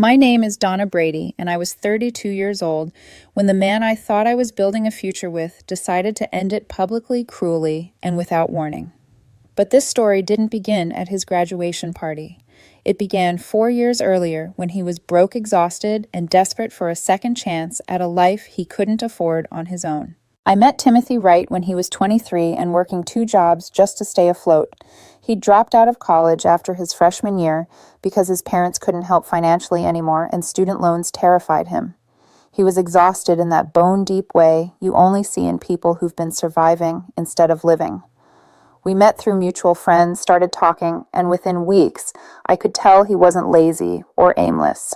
My name is Donna Brady, and I was 32 years old when the man I thought I was building a future with decided to end it publicly, cruelly, and without warning. But this story didn't begin at his graduation party. It began 4 years earlier when he was broke, exhausted, and desperate for a second chance at a life he couldn't afford on his own. I met Timothy Wright when he was 23 and working 2 jobs just to stay afloat. He dropped out of college after his freshman year because his parents couldn't help financially anymore and student loans terrified him. He was exhausted in that bone-deep way you only see in people who've been surviving instead of living. We met through mutual friends, started talking, and within weeks, I could tell he wasn't lazy or aimless.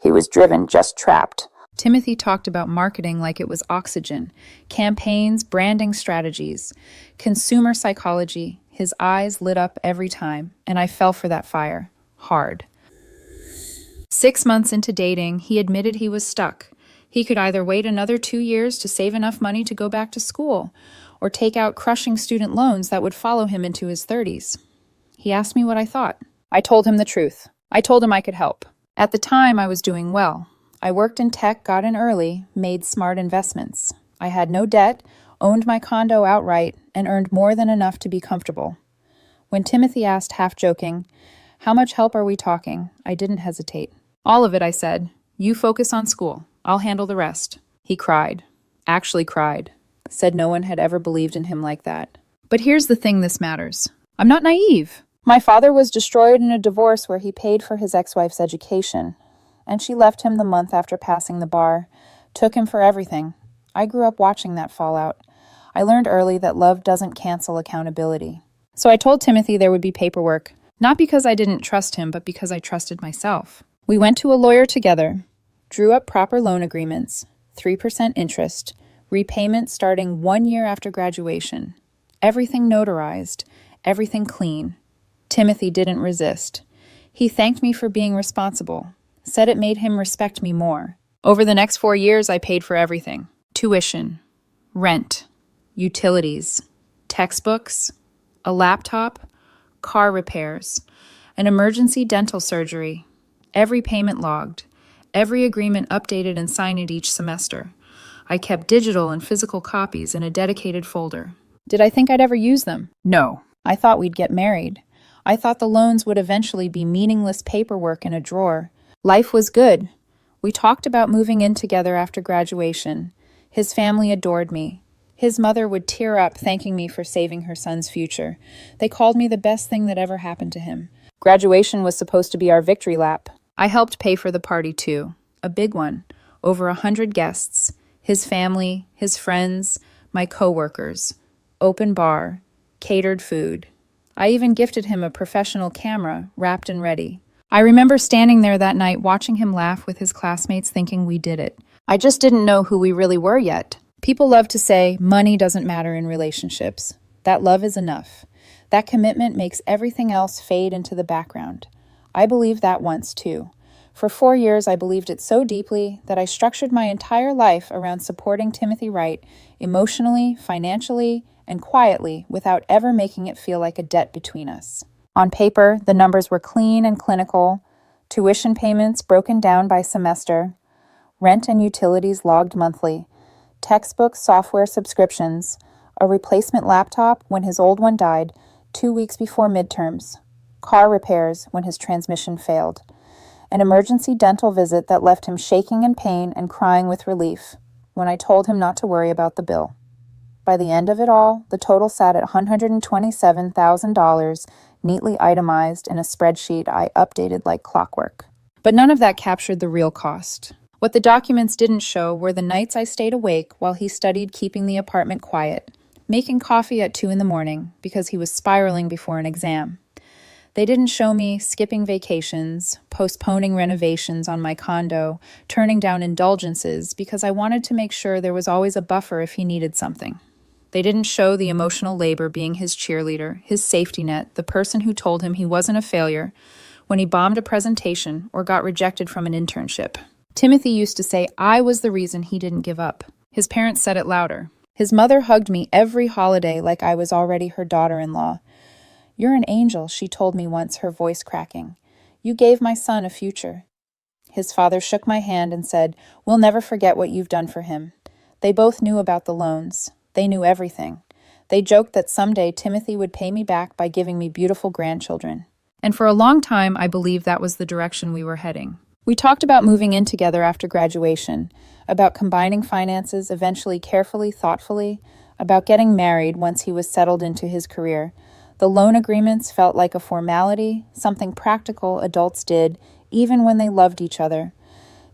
He was driven, just trapped. Timothy talked about marketing like it was oxygen, campaigns, branding strategies, consumer psychology. His eyes lit up every time, and I fell for that fire, hard. 6 months into dating, he admitted he was stuck. He could either wait another 2 years to save enough money to go back to school, or take out crushing student loans that would follow him into his 30s. He asked me what I thought. I told him the truth. I told him I could help. At the time, I was doing well. I worked in tech, got in early, made smart investments. I had no debt, owned my condo outright, and earned more than enough to be comfortable. When Timothy asked, half joking, "How much help are we talking?" I didn't hesitate. "All of it," I said. "You focus on school. I'll handle the rest." He cried. Actually cried. Said no one had ever believed in him like that. But here's the thing this matters. I'm not naive. My father was destroyed in a divorce where he paid for his ex-wife's education, and she left him the month after passing the bar, took him for everything. I grew up watching that fallout. I learned early that love doesn't cancel accountability. So I told Timothy there would be paperwork, not because I didn't trust him, but because I trusted myself. We went to a lawyer together, drew up proper loan agreements, 3% interest, repayment starting 1 year after graduation. Everything notarized, everything clean. Timothy didn't resist. He thanked me for being responsible, said it made him respect me more. Over the next 4 years, I paid for everything. Tuition, rent, utilities, textbooks, a laptop, car repairs, an emergency dental surgery. Every payment logged, every agreement updated and signed each semester. I kept digital and physical copies in a dedicated folder. Did I think I'd ever use them? No. I thought we'd get married. I thought the loans would eventually be meaningless paperwork in a drawer. Life was good. We talked about moving in together after graduation. His family adored me. His mother would tear up thanking me for saving her son's future. They called me the best thing that ever happened to him. Graduation was supposed to be our victory lap. I helped pay for the party too. A big one. Over 100 guests. His family, his friends, my coworkers. Open bar. Catered food. I even gifted him a professional camera, wrapped and ready. I remember standing there that night watching him laugh with his classmates thinking we did it. I just didn't know who we really were yet. People love to say money doesn't matter in relationships. That love is enough. That commitment makes everything else fade into the background. I believed that once too. For 4 years, I believed it so deeply that I structured my entire life around supporting Timothy Wright emotionally, financially, and quietly without ever making it feel like a debt between us. On paper, the numbers were clean and clinical, tuition payments broken down by semester, rent and utilities logged monthly, textbooks, software subscriptions, a replacement laptop when his old one died 2 weeks before midterms, car repairs when his transmission failed, an emergency dental visit that left him shaking in pain and crying with relief when I told him not to worry about the bill. By the end of it all, the total sat at $127,000, neatly itemized in a spreadsheet I updated like clockwork. But none of that captured the real cost. What the documents didn't show were the nights I stayed awake while he studied keeping the apartment quiet, making coffee at 2 in the morning because he was spiraling before an exam. They didn't show me skipping vacations, postponing renovations on my condo, turning down indulgences because I wanted to make sure there was always a buffer if he needed something. They didn't show the emotional labor being his cheerleader, his safety net, the person who told him he wasn't a failure when he bombed a presentation or got rejected from an internship. Timothy used to say I was the reason he didn't give up. His parents said it louder. His mother hugged me every holiday like I was already her daughter-in-law. "You're an angel," she told me once, her voice cracking. "You gave my son a future." his father shook my hand and said, "We'll never forget what you've done for him." They both knew about the loans. They knew everything. They joked that someday Timothy would pay me back by giving me beautiful grandchildren. And for a long time, I believed that was the direction we were heading. We talked about moving in together after graduation, about combining finances, eventually carefully, thoughtfully, about getting married once he was settled into his career. The loan agreements felt like a formality, something practical adults did, even when they loved each other.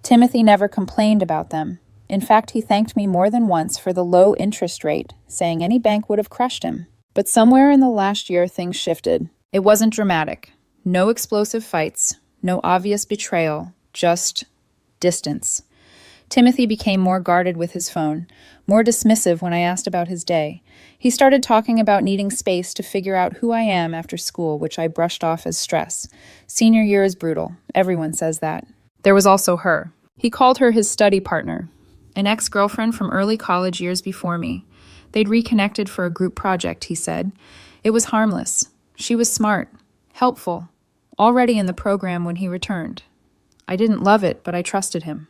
Timothy never complained about them. In fact, he thanked me more than once for the low interest rate, saying any bank would have crushed him. But somewhere in the last year, things shifted. It wasn't dramatic. No explosive fights, no obvious betrayal, just distance. Timothy became more guarded with his phone, more dismissive when I asked about his day. He started talking about needing space to figure out who I am after school, which I brushed off as stress. Senior year is brutal. Everyone says that. There was also her. He called her his study partner, an ex-girlfriend from early college years before me. They'd reconnected for a group project, he said. It was harmless. She was smart, helpful, already in the program when he returned. I didn't love it, but I trusted him.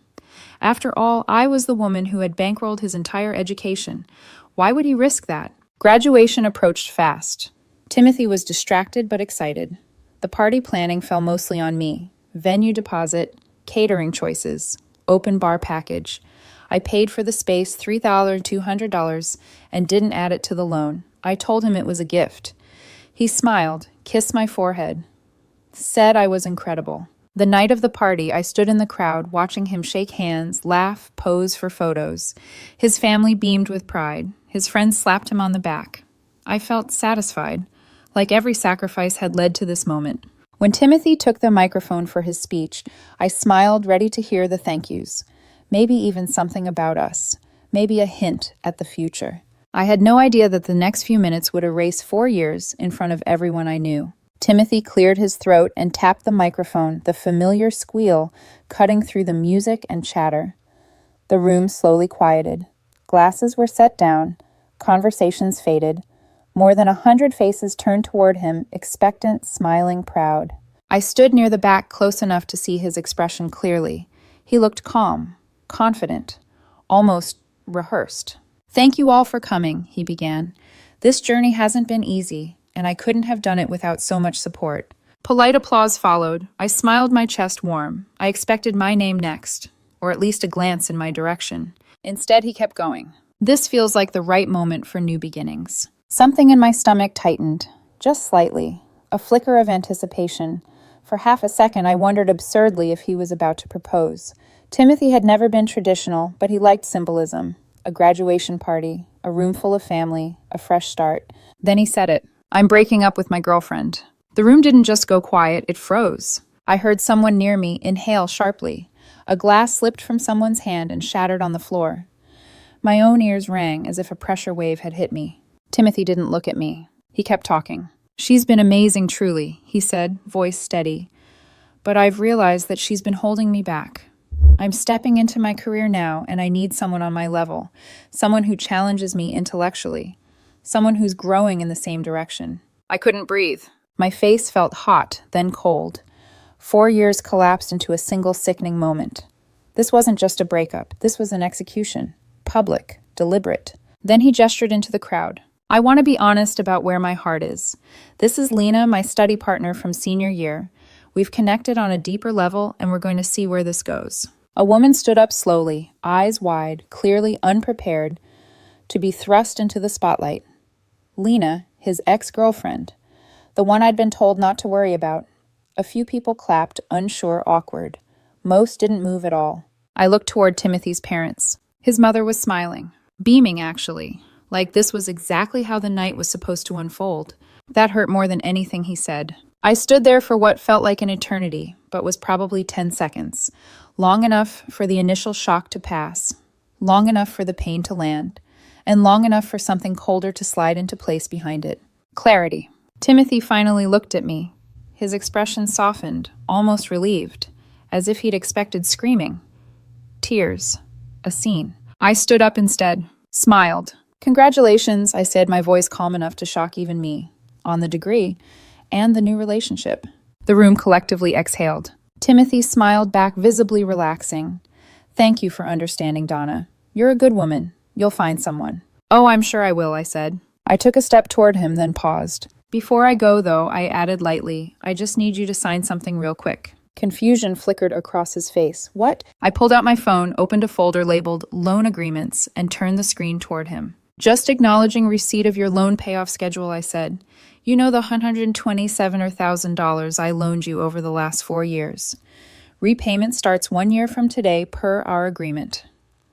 After all, I was the woman who had bankrolled his entire education. Why would he risk that? Graduation approached fast. Timothy was distracted but excited. The party planning fell mostly on me. Venue deposit, catering choices, open bar package. I paid for the space $3,200 and didn't add it to the loan. I told him it was a gift. He smiled, kissed my forehead, said I was incredible. The night of the party, I stood in the crowd watching him shake hands, laugh, pose for photos. His family beamed with pride. His friends slapped him on the back. I felt satisfied, like every sacrifice had led to this moment. When Timothy took the microphone for his speech, I smiled, ready to hear the thank yous. Maybe even something about us. Maybe a hint at the future. I had no idea that the next few minutes would erase 4 years in front of everyone I knew. Timothy cleared his throat and tapped the microphone, the familiar squeal cutting through the music and chatter. The room slowly quieted. Glasses were set down. Conversations faded. More than 100 faces turned toward him, expectant, smiling, proud. I stood near the back close enough to see his expression clearly. He looked calm, confident, almost rehearsed. "Thank you all for coming," he began. "This journey hasn't been easy, and I couldn't have done it without so much support." Polite applause followed. I smiled, my chest warm. I expected my name next, or at least a glance in my direction. Instead, he kept going. "This feels like the right moment for new beginnings." Something in my stomach tightened, just slightly, a flicker of anticipation. For half a second, I wondered absurdly if he was about to propose. Timothy had never been traditional, but he liked symbolism. A graduation party, a room full of family, a fresh start. Then he said it. "I'm breaking up with my girlfriend." The room didn't just go quiet, it froze. I heard someone near me inhale sharply. A glass slipped from someone's hand and shattered on the floor. My own ears rang as if a pressure wave had hit me. Timothy didn't look at me. He kept talking. "She's been amazing, truly," he said, voice steady. "But I've realized that she's been holding me back. I'm stepping into my career now, and I need someone on my level, someone who challenges me intellectually, someone who's growing in the same direction." I couldn't breathe. My face felt hot, then cold. 4 years collapsed into a single sickening moment. This wasn't just a breakup. This was an execution. Public, deliberate. Then he gestured into the crowd. "I want to be honest about where my heart is. This is Lena, my study partner from senior year. We've connected on a deeper level, and we're going to see where this goes." A woman stood up slowly, eyes wide, clearly unprepared to be thrust into the spotlight. Lena, his ex-girlfriend, the one I'd been told not to worry about. A few people clapped, unsure, awkward. Most didn't move at all. I looked toward Timothy's parents. His mother was smiling, beaming actually, like this was exactly how the night was supposed to unfold. That hurt more than anything he said. I stood there for what felt like an eternity, but was probably 10 seconds. Long enough for the initial shock to pass, long enough for the pain to land, and long enough for something colder to slide into place behind it. Clarity. Timothy finally looked at me. His expression softened, almost relieved, as if he'd expected screaming. Tears. A scene. I stood up instead, smiled. "Congratulations," I said, my voice calm enough to shock even me, "on the degree and the new relationship." The room collectively exhaled. Timothy smiled back, visibly relaxing. Thank you for understanding, Donna. You're a good woman. You'll find someone. Oh, I'm sure I will, I said. I took a step toward him, then paused. Before I go, though, I added lightly, I just need you to sign something real quick. Confusion flickered across his face. What? I pulled out my phone, opened a folder labeled Loan Agreements, and turned the screen toward him. Just acknowledging receipt of your loan payoff schedule, I said. You know the $127,000 I loaned you over the last 4 years. Repayment starts 1 year from today per our agreement.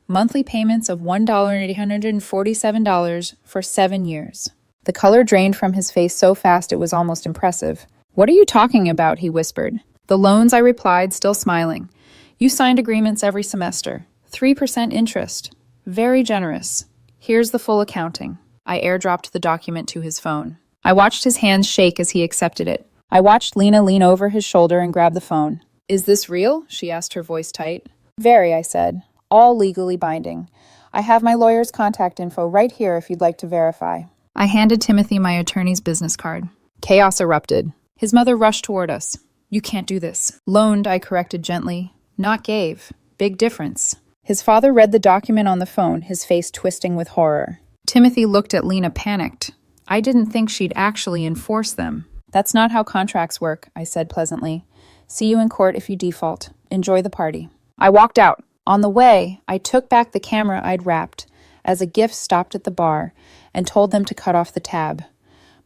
Monthly payments of $1,847 for 7 years. The color drained from his face so fast it was almost impressive. What are you talking about? He whispered. The loans, I replied, still smiling. You signed agreements every semester. 3% interest. Very generous. Here's the full accounting. I airdropped the document to his phone. I watched his hands shake as he accepted it. I watched Lena lean over his shoulder and grab the phone. Is this real? She asked, her voice tight. Very, I said. All legally binding. I have my lawyer's contact info right here if you'd like to verify. I handed Timothy my attorney's business card. Chaos erupted. His mother rushed toward us. You can't do this. Loaned, I corrected gently. Not gave. Big difference. His father read the document on the phone, his face twisting with horror. Timothy looked at Lena, panicked. I didn't think she'd actually enforce them. That's not how contracts work, I said pleasantly. See you in court if you default. Enjoy the party. I walked out. On the way, I took back the camera I'd wrapped, as a gift stopped at the bar, and told them to cut off the tab.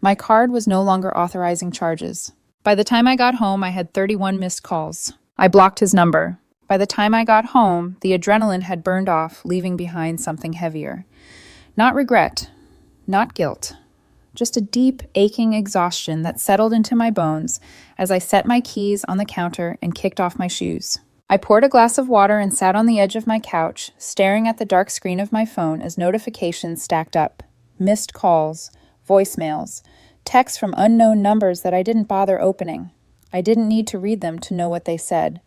My card was no longer authorizing charges. By the time I got home, I had 31 missed calls. I blocked his number. By the time I got home, the adrenaline had burned off, leaving behind something heavier. Not regret, not guilt. Just a deep, aching exhaustion that settled into my bones as I set my keys on the counter and kicked off my shoes. I poured a glass of water and sat on the edge of my couch, staring at the dark screen of my phone as notifications stacked up. Missed calls, voicemails, texts from unknown numbers that I didn't bother opening. I didn't need to read them to know what they said.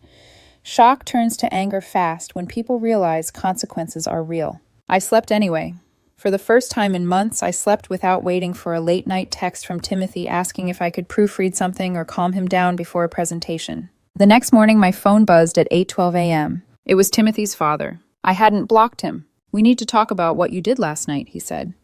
Shock turns to anger fast when people realize consequences are real. I slept anyway. For the first time in months, I slept without waiting for a late-night text from Timothy asking if I could proofread something or calm him down before a presentation. The next morning, my phone buzzed at 8:12 a.m. It was Timothy's father. I hadn't blocked him. We need to talk about what you did last night, he said.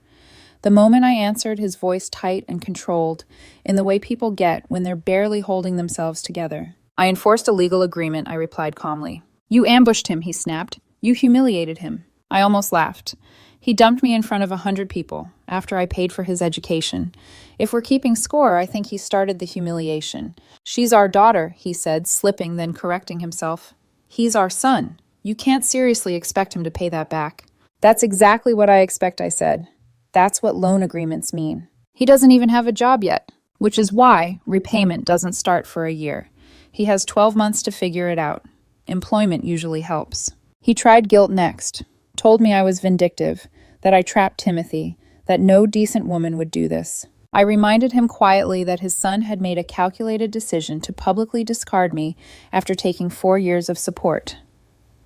The moment I answered, his voice tight and controlled, in the way people get when they're barely holding themselves together. I enforced a legal agreement, I replied calmly. You ambushed him, he snapped. You humiliated him. I almost laughed. He dumped me in front of 100 people, after I paid for his education. If we're keeping score, I think he started the humiliation. She's our daughter, he said, slipping, then correcting himself. He's our son. You can't seriously expect him to pay that back. That's exactly what I expect, I said. That's what loan agreements mean. He doesn't even have a job yet, which is why repayment doesn't start for a year. He has 12 months to figure it out. Employment usually helps. He tried guilt next. Told me I was vindictive, that I trapped Timothy, that no decent woman would do this. I reminded him quietly that his son had made a calculated decision to publicly discard me after taking 4 years of support.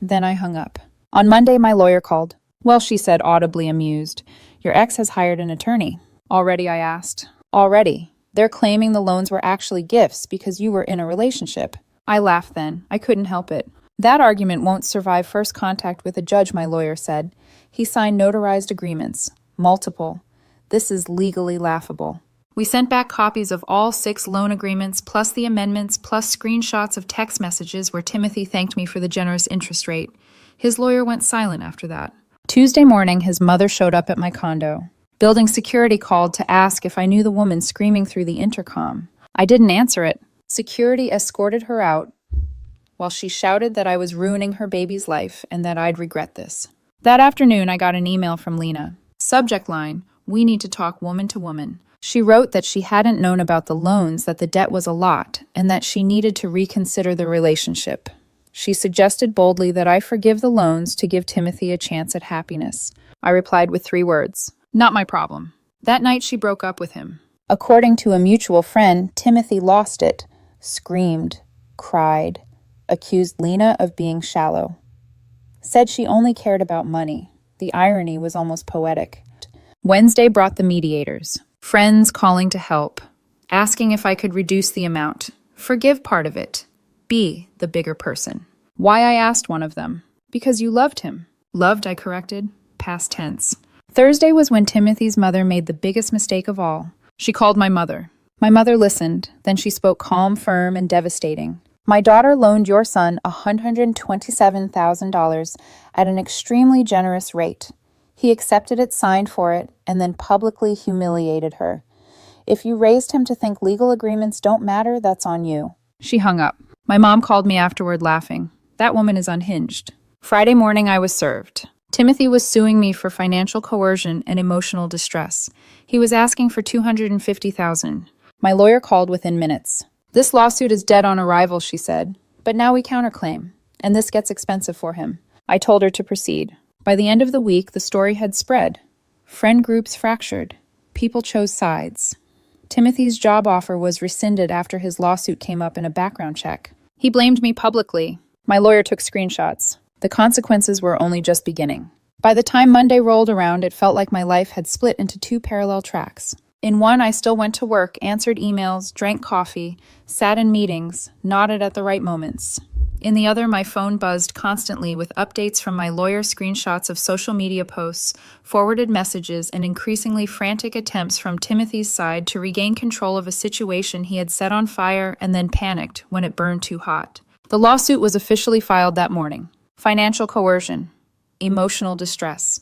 Then I hung up. On Monday, my lawyer called. Well, she said, audibly amused. Your ex has hired an attorney. Already, I asked. Already. They're claiming the loans were actually gifts because you were in a relationship. I laughed then. I couldn't help it. That argument won't survive first contact with a judge, my lawyer said. He signed notarized agreements. Multiple. This is legally laughable. We sent back copies of all 6 loan agreements, plus the amendments, plus screenshots of text messages where Timothy thanked me for the generous interest rate. His lawyer went silent after that. Tuesday morning, his mother showed up at my condo. Building security called to ask if I knew the woman screaming through the intercom. I didn't answer it. Security escorted her out, while she shouted that I was ruining her baby's life and that I'd regret this. That afternoon, I got an email from Lena. Subject line, we need to talk woman to woman. She wrote that she hadn't known about the loans, that the debt was a lot, and that she needed to reconsider the relationship. She suggested boldly that I forgive the loans to give Timothy a chance at happiness. I replied with 3 words, not my problem. That night, she broke up with him. According to a mutual friend, Timothy lost it, screamed, cried, accused Lena of being shallow. Said she only cared about money. The irony was almost poetic. Wednesday brought the mediators. Friends calling to help, asking if I could reduce the amount, forgive part of it. Be the bigger person. Why, I asked one of them. Because you loved him. Loved, I corrected. Past tense. Thursday was when Timothy's mother made the biggest mistake of all. She called my mother. My mother listened, then she spoke calm, firm, and devastating. My daughter loaned your son $127,000 at an extremely generous rate. He accepted it, signed for it, and then publicly humiliated her. If you raised him to think legal agreements don't matter, that's on you. She hung up. My mom called me afterward laughing. That woman is unhinged. Friday morning, I was served. Timothy was suing me for financial coercion and emotional distress. He was asking for $250,000. My lawyer called within minutes. This lawsuit is dead on arrival, she said. But now we counterclaim, and this gets expensive for him. I told her to proceed. By the end of the week, the story had spread. Friend groups fractured. People chose sides. Timothy's job offer was rescinded after his lawsuit came up in a background check. He blamed me publicly. My lawyer took screenshots. The consequences were only just beginning. By the time Monday rolled around, it felt like my life had split into two parallel tracks. In one, I still went to work, answered emails, drank coffee, sat in meetings, nodded at the right moments. In the other, my phone buzzed constantly with updates from my lawyer, screenshots of social media posts, forwarded messages, and increasingly frantic attempts from Timothy's side to regain control of a situation he had set on fire and then panicked when it burned too hot. The lawsuit was officially filed that morning. Financial coercion, emotional distress,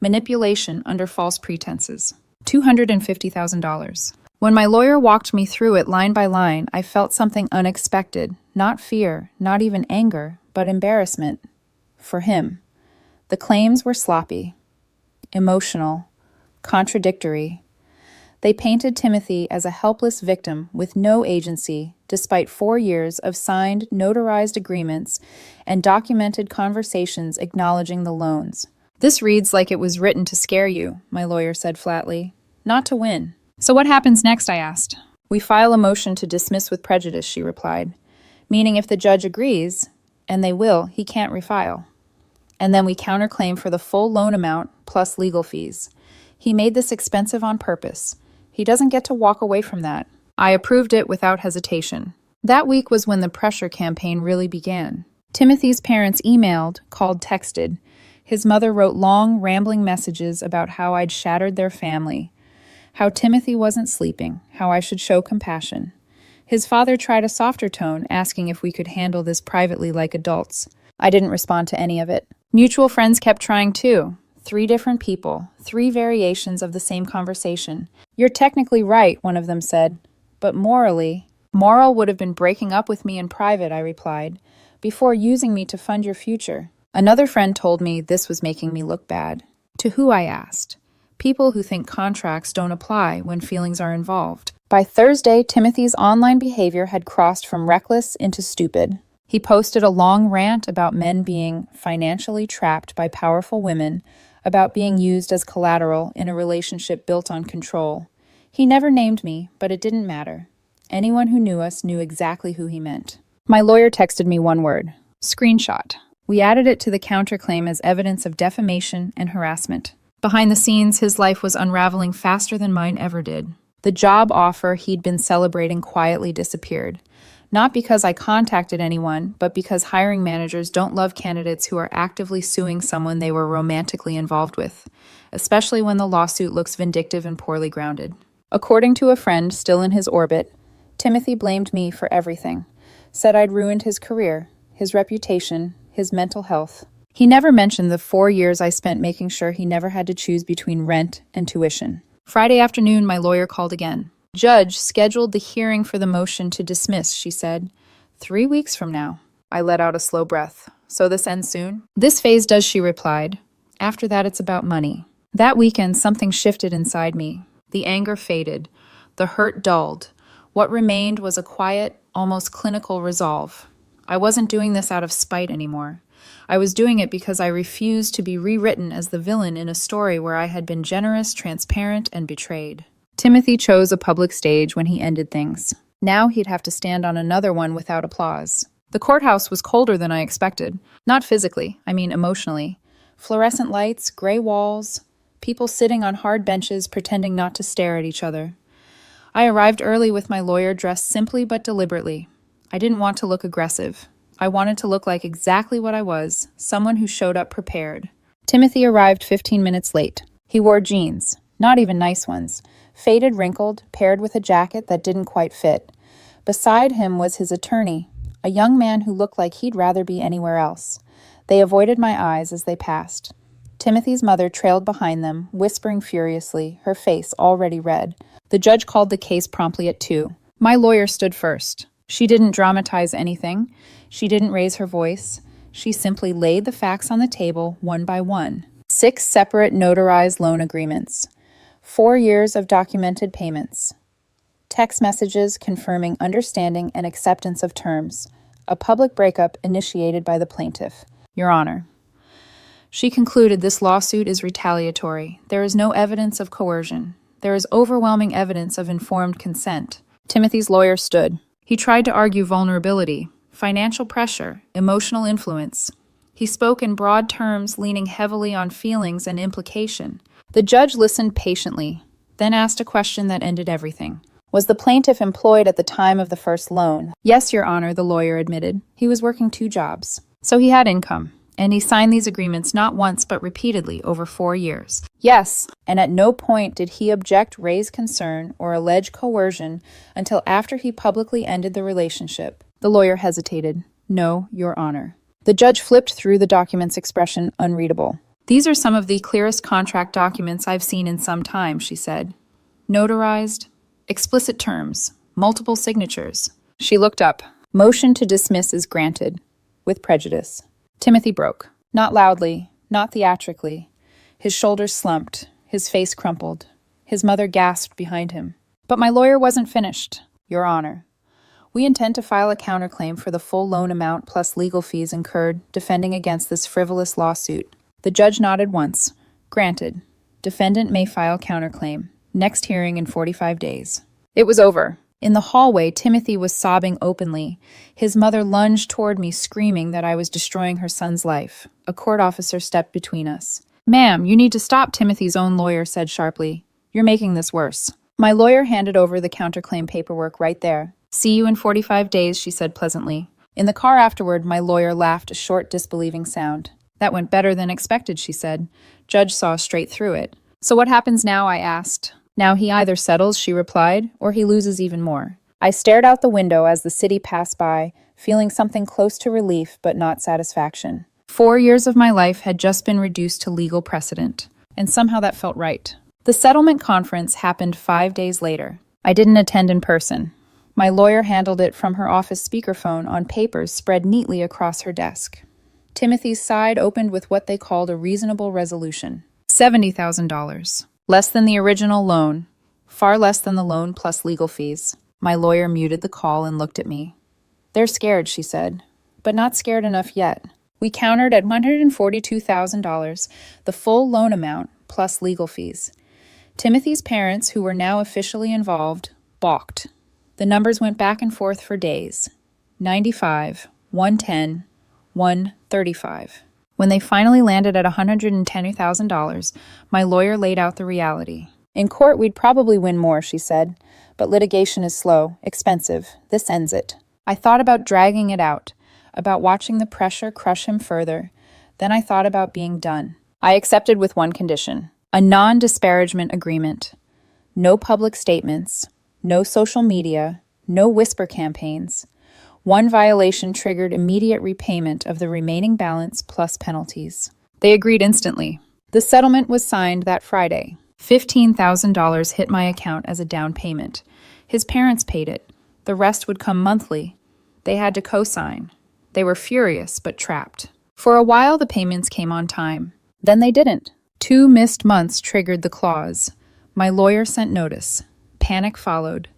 manipulation under false pretenses. $250,000. When my lawyer walked me through it line by line, I felt something unexpected. Not fear, not even anger, but embarrassment. For him. The claims were sloppy, emotional, contradictory. They painted Timothy as a helpless victim with no agency, despite 4 years of signed, notarized agreements and documented conversations acknowledging the loans. This reads like it was written to scare you, my lawyer said flatly. Not to win. So what happens next, I asked. We file a motion to dismiss with prejudice, she replied. Meaning if the judge agrees, and they will, he can't refile. And then we counterclaim for the full loan amount plus legal fees. He made this expensive on purpose. He doesn't get to walk away from that. I approved it without hesitation. That week was when the pressure campaign really began. Timothy's parents emailed, called, texted. His mother wrote long, rambling messages about how I'd shattered their family, how Timothy wasn't sleeping, how I should show compassion. His father tried a softer tone, asking if we could handle this privately like adults. I didn't respond to any of it. Mutual friends kept trying too. 3 different people, 3 variations of the same conversation. You're technically right, one of them said. But morally, moral would have been breaking up with me in private, I replied, before using me to fund your future. Another friend told me this was making me look bad. To who, I asked. People who think contracts don't apply when feelings are involved. By Thursday, Timothy's online behavior had crossed from reckless into stupid. He posted a long rant about men being financially trapped by powerful women, about being used as collateral in a relationship built on control. He never named me, but it didn't matter. Anyone who knew us knew exactly who he meant. My lawyer texted me one word: screenshot. We added it to the counterclaim as evidence of defamation and harassment. Behind the scenes, his life was unraveling faster than mine ever did. The job offer he'd been celebrating quietly disappeared. Not because I contacted anyone, but because hiring managers don't love candidates who are actively suing someone they were romantically involved with, especially when the lawsuit looks vindictive and poorly grounded. According to a friend still in his orbit, Timothy blamed me for everything, said I'd ruined his career, his reputation, his mental health. He never mentioned the 4 years I spent making sure he never had to choose between rent and tuition. Friday afternoon, my lawyer called again. Judge scheduled the hearing for the motion to dismiss, she said. 3 weeks from now. I let out a slow breath. So this ends soon? This phase does, she replied. After that, it's about money. That weekend, something shifted inside me. The anger faded. The hurt dulled. What remained was a quiet, almost clinical resolve. I wasn't doing this out of spite anymore. I was doing it because I refused to be rewritten as the villain in a story where I had been generous, transparent, and betrayed. Timothy chose a public stage when he ended things. Now he'd have to stand on another one without applause. The courthouse was colder than I expected. Not physically, I mean emotionally. Fluorescent lights, gray walls, people sitting on hard benches pretending not to stare at each other. I arrived early with my lawyer dressed simply but deliberately. I didn't want to look aggressive. I wanted to look like exactly what I was, someone who showed up prepared. Timothy arrived 15 minutes late. He wore jeans, not even nice ones, faded, wrinkled, paired with a jacket that didn't quite fit. Beside him was his attorney, a young man who looked like he'd rather be anywhere else. They avoided my eyes as they passed. Timothy's mother trailed behind them, whispering furiously, her face already red. The judge called the case promptly at 2. My lawyer stood first. She didn't dramatize anything. She didn't raise her voice. She simply laid the facts on the table one by one. 6 separate notarized loan agreements. 4 years of documented payments. Text messages confirming understanding and acceptance of terms. A public breakup initiated by the plaintiff. Your Honor. She concluded this lawsuit is retaliatory. There is no evidence of coercion. There is overwhelming evidence of informed consent. Timothy's lawyer stood. He tried to argue vulnerability, financial pressure, emotional influence. He spoke in broad terms, leaning heavily on feelings and implication. The judge listened patiently, then asked a question that ended everything. Was the plaintiff employed at the time of the first loan? Yes, Your Honor, the lawyer admitted. He was working 2 jobs. So he had income, and he signed these agreements not once but repeatedly over 4 years. Yes, and at no point did he object, raise concern, or allege coercion until after he publicly ended the relationship. The lawyer hesitated. No, Your Honor. The judge flipped through the document's expression unreadable. These are some of the clearest contract documents I've seen in some time, she said. Notarized, explicit terms, multiple signatures. She looked up. Motion to dismiss is granted, with prejudice. Timothy broke. Not loudly, not theatrically. His shoulders slumped, his face crumpled. His mother gasped behind him. But my lawyer wasn't finished, Your Honor. We intend to file a counterclaim for the full loan amount plus legal fees incurred defending against this frivolous lawsuit. The judge nodded once. Granted. Defendant may file counterclaim. Next hearing in 45 days. It was over. In the hallway, Timothy was sobbing openly. His mother lunged toward me, screaming that I was destroying her son's life. A court officer stepped between us. Ma'am, you need to stop, Timothy's own lawyer said sharply. You're making this worse. My lawyer handed over the counterclaim paperwork right there. See you in 45 days, she said pleasantly. In the car afterward, my lawyer laughed a short, disbelieving sound. That went better than expected, she said. Judge saw straight through it. So what happens now, I asked. Now he either settles, she replied, or he loses even more. I stared out the window as the city passed by, feeling something close to relief but not satisfaction. 4 years of my life had just been reduced to legal precedent, and somehow that felt right. The settlement conference happened 5 days later. I didn't attend in person. My lawyer handled it from her office speakerphone on papers spread neatly across her desk. Timothy's side opened with what they called a reasonable resolution. $70,000. Less than the original loan. Far less than the loan plus legal fees. My lawyer muted the call and looked at me. They're scared, she said, but not scared enough yet. We countered at $142,000, the full loan amount plus legal fees. Timothy's parents, who were now officially involved, balked. The numbers went back and forth for days. 95, 110, 135. When they finally landed at $110,000, my lawyer laid out the reality. In court, we'd probably win more, she said, but litigation is slow, expensive. This ends it. I thought about dragging it out, about watching the pressure crush him further. Then I thought about being done. I accepted with one condition, a non-disparagement agreement. No public statements, no social media, no whisper campaigns. One violation triggered immediate repayment of the remaining balance plus penalties. They agreed instantly. The settlement was signed that Friday. $15,000 hit my account as a down payment. His parents paid it. The rest would come monthly. They had to co-sign. They were furious but trapped. For a while, the payments came on time. Then they didn't. 2 missed months triggered the clause. My lawyer sent notice. Panic followed.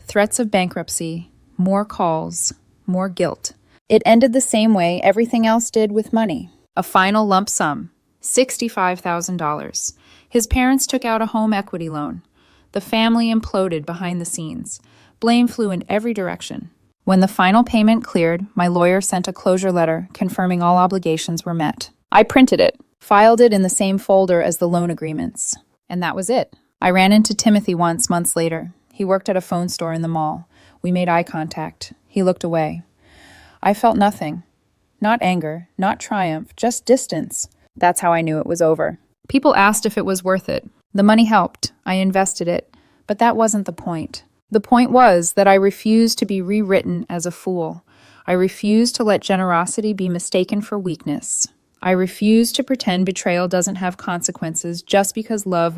Threats of bankruptcy. More calls. More guilt. It ended the same way everything else did with money. A final lump sum. $65,000. His parents took out a home equity loan. The family imploded behind the scenes. Blame flew in every direction. When the final payment cleared, my lawyer sent a closure letter confirming all obligations were met. I printed it, filed it in the same folder as the loan agreements. And that was it. I ran into Timothy once, months later. He worked at a phone store in the mall. We made eye contact. He looked away. I felt nothing. Not anger, not triumph, just distance. That's how I knew it was over. People asked if it was worth it. The money helped. I invested it. But that wasn't the point. The point was that I refused to be rewritten as a fool. I refused to let generosity be mistaken for weakness. I refused to pretend betrayal doesn't have consequences just because love